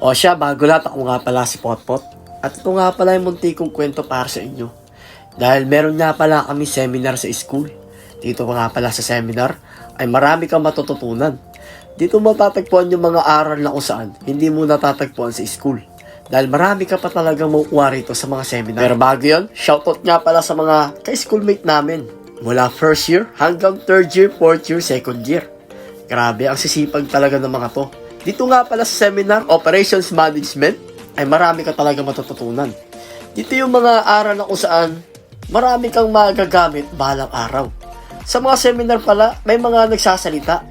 O siya, bago lahat, ako nga pala si Potpot. At ito nga pala yung munti kong kwento para sa inyo. Dahil meron nga pala kami seminar sa school. Dito nga pala sa seminar ay marami kang matututunan. Dito mo tatagpuan yung mga aral na kung saan hindi mo natatagpuan sa school. Dahil marami ka pa talagang makukuha rito sa mga seminar. Pero bago yun, shoutout nga pala sa mga ka-schoolmate namin. Mula first year hanggang third year, fourth year, second year. Grabe, ang sisipag talaga ng mga to. Dito nga pala sa seminar, Operations Management, ay marami ka talaga matututunan. Dito yung mga aral na kung saan marami kang magagamit balang araw. Sa mga seminar pala, may mga nagsasalita.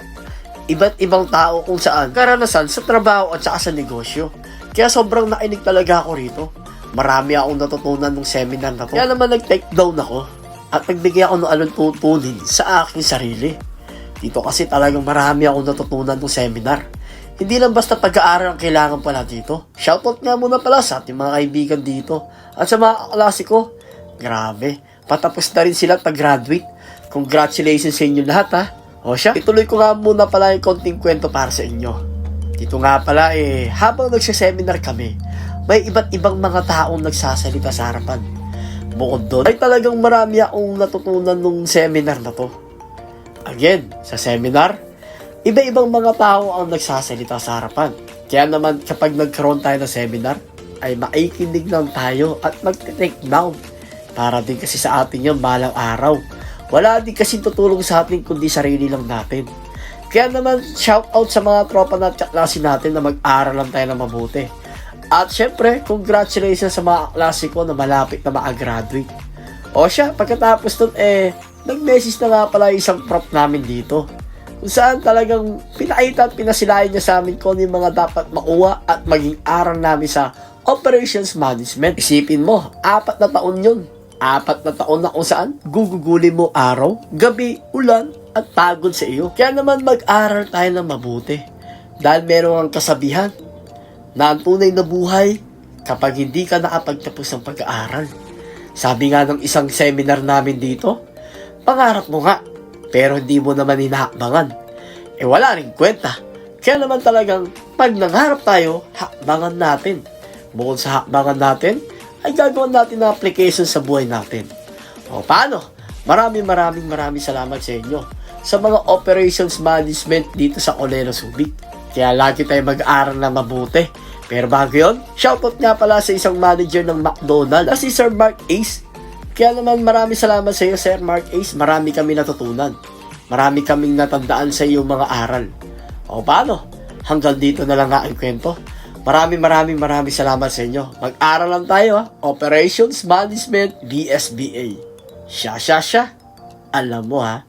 Iba't ibang tao kung saan karanasan sa trabaho at saka sa negosyo. Kaya sobrang nakinig talaga ako rito. Marami akong natutunan ng seminar na to. Kaya naman nag-take down ako at nagbigay ako ng anong tutunin sa aking sarili. Dito kasi talagang marami akong natutunan ng seminar. Hindi lang basta pag-aaral ang kailangan pala dito. Shoutout nga muna pala sa ating mga kaibigan dito. At sa mga kaklase ko, grabe, patapos na rin sila pag-graduate. Congratulations sa inyo lahat ha. O siya, ituloy ko nga muna pala yung konting kwento para sa inyo. Dito nga pala habang nagsaseminar kami, may iba't ibang mga taong nagsasalita sa harapan. Bukod doon, ay talagang marami akong natutunan nung seminar na to. Again, sa seminar, iba-ibang mga tao ang nagsasalita sa harapan. Kaya naman kapag nagkaroon tayo ng seminar, ay makikinig lang tayo at mag-take down. Para din kasi sa atin yung balang araw. Wala din kasi tutulong sa atin kundi sarili lang natin. Kaya naman shout out sa mga tropa na klase natin na mag-aral lang tayo na mabuti. At syempre, congratulations sa mga klase ko na malapit na makagraduate. O siya, pagkatapos nun nag-message na nga pala isang prof namin dito. Kung saan talagang pinakita at pinasilayan niya sa amin kung yung mga dapat makuha at maging aral namin sa Operations Management. Isipin mo, 4 na taon yun. 4 na taon na kung saan gugugulin mo araw, gabi, ulan, at pagod sa iyo. Kaya naman mag-aral tayo ng mabuti. Dahil meron ang kasabihan na ang tunay na buhay kapag hindi ka nakapagtapos ng pag-aaral. Sabi nga ng isang seminar namin dito, pangarap mo nga, pero hindi mo naman hinahakbangan. Wala rin kwenta. Kaya naman talagang pag nangarap tayo, hakbangan natin. Bukod sa hakbangan natin, ay gagawin natin na application sa buhay natin. O paano? Maraming salamat sa inyo sa mga operations management dito sa Colero Subic. Kaya lagi tayo mag-aaral na mabuti. Pero bago yun, shoutout nga pala sa isang manager ng McDonald's na si Sir Mark Ace. Kaya naman maraming salamat sa iyo, Sir Mark Ace. Marami kami natutunan. Marami kaming natandaan sa iyong mga aral. O paano? Hanggang dito na lang aking kwento. Maraming salamat sa inyo. Mag-aral lang tayo ha. Operations Management BSBA. Siya. Alam mo ha.